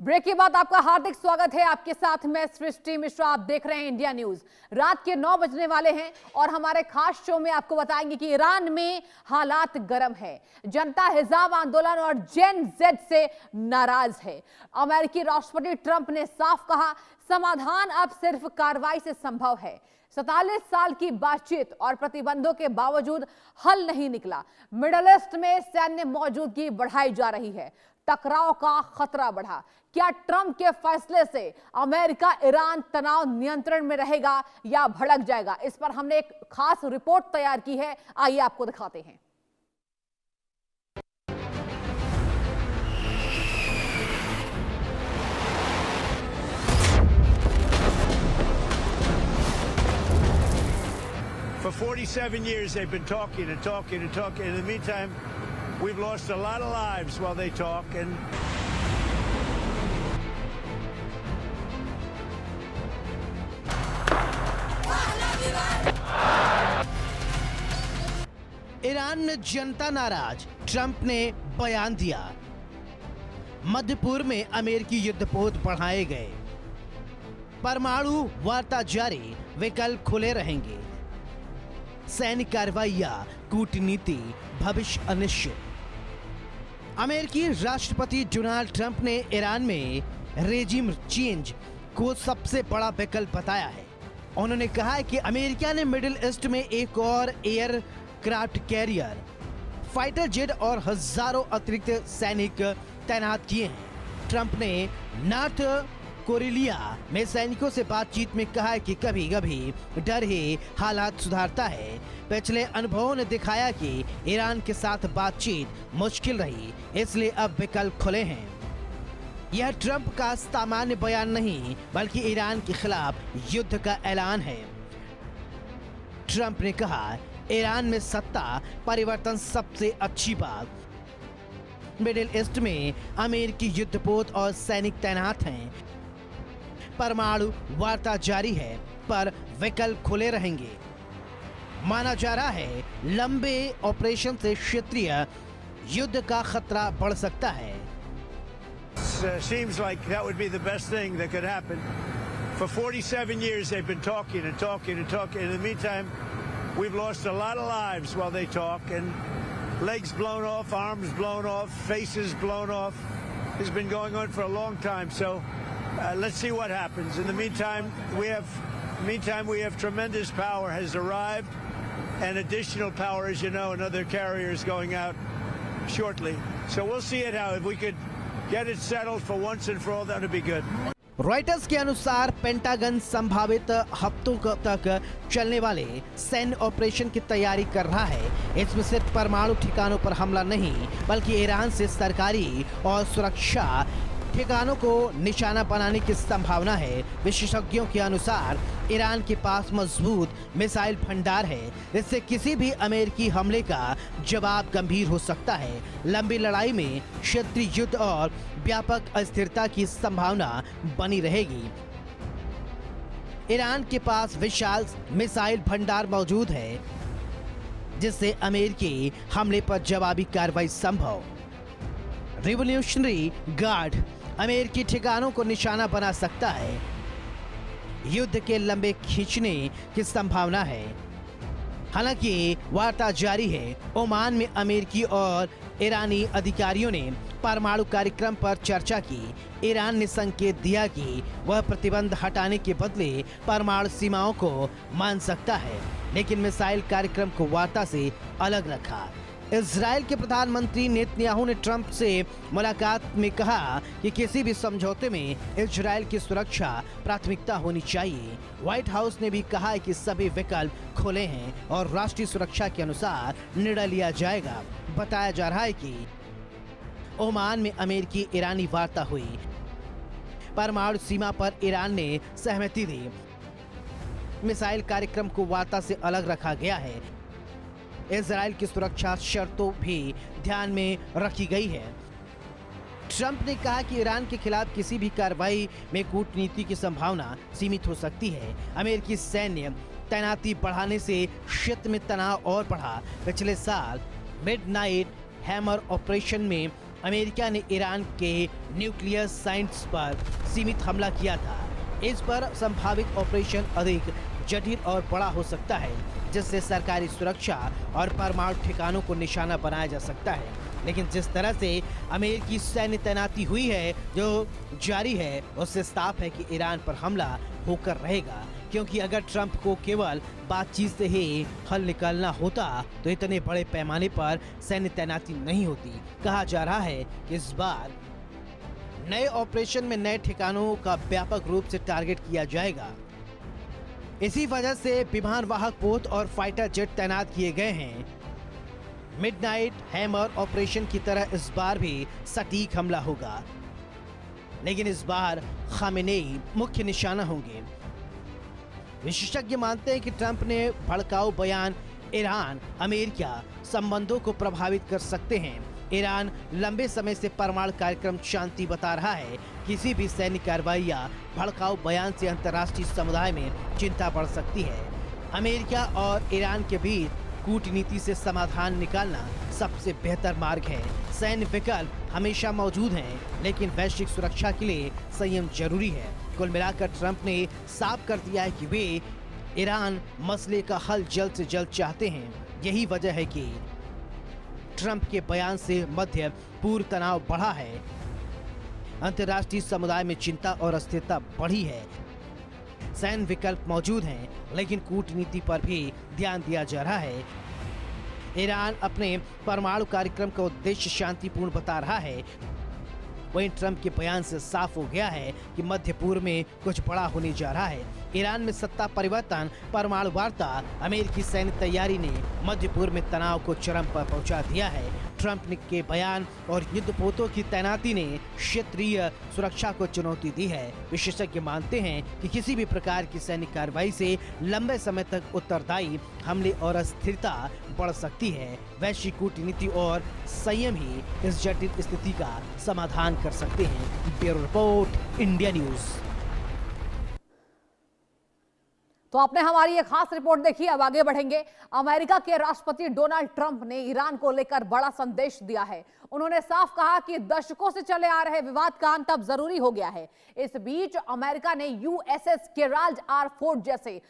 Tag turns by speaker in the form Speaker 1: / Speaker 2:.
Speaker 1: Break के बाद आपका हार्दिक स्वागत है। आपके साथ मैं सृष्टि मिश्रा। आप देख रहे हैं इंडिया न्यूज। रात के 9 बजने वाले हैं और हमारे खास शो में आपको बताएंगे कि ईरान में हालात गर्म है। जनता हिजाब आंदोलन और जेन जेड से नाराज है। अमेरिकी राष्ट्रपति ट्रंप ने साफ कहा, समाधान अब सिर्फ कार्रवाई से संभव है। 47 साल की बातचीत और प्रतिबंधों के बावजूद हल नहीं निकला। मिडल ईस्ट में सैन्य मौजूदगी बढ़ाई जा रही है। टकराव का खतरा बढ़ा। क्या ट्रंप के फैसले से अमेरिका ईरान तनाव नियंत्रण में रहेगा या भड़क जाएगा? इस पर हमने एक खास रिपोर्ट तैयार की है, आइए आपको दिखाते हैं।
Speaker 2: For 47 years, they've been talking and talking and talking. In the meantime, we've lost a lot of lives while they talk. And
Speaker 3: Iran में जनता नाराज, ट्रंप ने बयान दिया। मध्य पूर्व में अमेरिकी युद्धपोत बढ़ाए गए। परमाणु वार्ता जारी, विकल्प खुले रहेंगे। सैन्य कार्रवाइयां, कूटनीति, भविष्य अनिश्चित। अमेरिकी राष्ट्रपति डोनाल्ड ट्रंप ने ईरान में रेजिम चेंज को सबसे बड़ा विकल्प बताया है। उन्होंने कहा है कि अमेरिका ने मिडिल ईस्ट में एक और aircraft carrier, fighter jet और हजारों अतिरिक्त सैनिक तैनात किए हैं। ट्रंप ने नॉर्थ कोरिया में सैनिकों से बातचीत में कहा है कि कभी कभी डर ही हालात सुधारता है। पिछले अनुभवों ने दिखाया कि ईरान के साथ बातचीत मुश्किल रही, इसलिए अब विकल्प खुले हैं। यह ट्रंप का सामान्य बयान नहीं, बल्कि ईरान के खिलाफ युद्ध का ऐलान है। ट्रंप ने कहा, ईरान में सत्ता परिवर्तन सबसे अच्छी बात। मिडिल ईस्ट में अमेरिकी युद्धपोत और सैनिक तैनात हैं। परमाणु वार्ता जारी है, पर विकल्प खुले रहेंगे। माना जा रहा है, लंबे ऑपरेशन से क्षेत्रीय युद्ध का खतरा बढ़ सकता है।
Speaker 2: seems like that would be the best thing that could happen. For 47 years, they've been talking and talking and talking. In the meantime, we've lost a lot of lives while they talk, and legs blown off, arms blown off, faces blown off. It's been going on for a long time. So let's see what happens. In the meantime, we have tremendous power has arrived, and additional power, as you know, another carrier is going out shortly. So we'll see it how if we could get it settled for once and for all, that would be good.
Speaker 3: Reuters के अनुसार pentagon संभावित हफ्तों तक चलने वाले सैन्य operation की तैयारी कर रहा है। इसमें सिर्फ परमाणु ठिकानों पर हमला नहीं, बल्कि ईरान से सरकारी और सुरक्षा ठिकानों को निशाना बनाने की संभावना है। विशेषज्ञों के अनुसार ईरान के पास मजबूत मिसाइल भंडार है, जिससे किसी भी अमेरिकी हमले का जवाब गंभीर हो सकता है। लंबी लड़ाई में क्षेत्रीय युद्ध और व्यापक अस्थिरता की संभावना बनी रहेगी। ईरान के पास विशाल मिसाइल भंडार मौजूद है, जिससे अमेरिकी हमले पर जवाबी कार्रवाई संभव। रिवॉल्यूशनरी गार्ड अमेरिकी ठिकानों को निशाना बना सकता है। युद्ध के लंबे खींचने की संभावना है। हालांकि वार्ता जारी है। ओमान में अमेरिकी और ईरानी अधिकारियों ने परमाणु कार्यक्रम पर चर्चा की। ईरान ने संकेत दिया कि वह प्रतिबंध हटाने के बदले परमाणु सीमाओं को मान सकता है, लेकिन मिसाइल कार्यक्रम को वार्ता से अलग रखा। इजराइल के प्रधानमंत्री नेतन्याहू ने ट्रंप से मुलाकात में कहा कि किसी भी समझौते में इजराइल की सुरक्षा प्राथमिकता होनी चाहिए। व्हाइट हाउस ने भी कहा है कि सभी विकल्प खुले हैं और राष्ट्रीय सुरक्षा के अनुसार निर्णय लिया जाएगा। बताया जा रहा है कि ओमान में अमेरिकी ईरानी वार्ता हुई। परमाणु सीमा पर ईरान ने सहमति दी। मिसाइल कार्यक्रम को वार्ता से अलग रखा गया है। इजराइल की सुरक्षा शर्तों भी ध्यान में रखी गई है। ट्रंप ने कहा कि ईरान के खिलाफ किसी भी कार्रवाई में कूटनीति की संभावना सीमित हो सकती है। अमेरिकी सैन्य तैनाती बढ़ाने से क्षेत्र में तनाव और बढ़ा। पिछले साल मिडनाइट हैमर ऑपरेशन में अमेरिका ने ईरान के न्यूक्लियर साइट्स पर सीमित हमला किया था। इस पर संभावित ऑपरेशन अधिक जटिल और बड़ा हो सकता है, जिससे सरकारी सुरक्षा और परमाणु ठिकानों को निशाना बनाया जा सकता है। लेकिन जिस तरह से अमेरिकी सैन्य तैनाती हुई है जो जारी है, उससे साफ है कि ईरान पर हमला होकर रहेगा, क्योंकि अगर ट्रंप को केवल बातचीत से ही हल निकालना होता तो इतने बड़े पैमाने पर सैन्य तैनाती नहीं होती। कहा जा रहा है कि इस बार नए ऑपरेशन में नए ठिकानों का व्यापक रूप से टारगेट किया जाएगा। इसी वजह से विमान वाहक पोत और फाइटर जेट तैनात किए गए हैं। मिडनाइट हैमर ऑपरेशन की तरह इस बार भी सटीक हमला होगा, लेकिन इस बार खामेनेई मुख्य निशाना होंगे। विशेषज्ञ मानते हैं कि ट्रंप ने भड़काऊ बयान ईरान अमेरिका संबंधों को प्रभावित कर सकते हैं। ईरान लंबे समय से परमाणु कार्यक्रम शांति बता रहा है। किसी भी सैन्य कार्रवाई या भड़काऊ बयान से अंतर्राष्ट्रीय समुदाय में चिंता बढ़ सकती है। अमेरिका और ईरान के बीच कूटनीति से समाधान निकालना सबसे बेहतर मार्ग है। सैन्य विकल्प हमेशा मौजूद हैं, लेकिन वैश्विक सुरक्षा के लिए संयम जरूरी है। कुल मिलाकर ट्रंप ने साफ कर दिया है कि वे ईरान मसले का हल जल्द से जल्द चाहते हैं। यही वजह है कि ट्रंप के बयान से मध्य पूर्व तनाव बढ़ा है। अंतर्राष्ट्रीय समुदाय में चिंता और अस्थिरता बढ़ी है। सैन्य विकल्प मौजूद हैं, लेकिन कूटनीति पर भी ध्यान दिया जा रहा है। ईरान अपने परमाणु कार्यक्रम का उद्देश्य शांतिपूर्ण बता रहा है। वहीं ट्रंप के बयान से साफ हो गया है कि मध्य पूर्व में कुछ बड़ा होने जा रहा है। ईरान में सत्ता परिवर्तन, परमाणु वार्ता, अमेरिकी सैन्य तैयारी ने मध्य पूर्व में तनाव को चरम पर पहुंचा दिया है। ट्रंप के बयान और युद्धपोतों की तैनाती ने क्षेत्रीय सुरक्षा को चुनौती दी है। विशेषज्ञ मानते हैं कि किसी भी प्रकार की सैन्य कार्रवाई से लंबे समय तक उत्तरदायी हमले और अस्थिरता बढ़ सकती है। वैश्विक कूटनीति और संयम ही इस जटिल स्थिति का समाधान कर सकते हैं। Bureau report, India news.
Speaker 1: तो आपने हमारी ये खास रिपोर्ट देखी। अब आगे बढ़ेंगे। अमेरिका के राष्ट्रपति डोनाल्ड ट्रंप ने ईरान को लेकर बड़ा संदेश दिया है। उन्होंने साफ कहा कि दशकों से चले आ रहे विवाद का अंत अब जरूरी हो गया है। इस बीच अमेरिका ने यूएसएस केराल्ड आर फोर्ट जैसे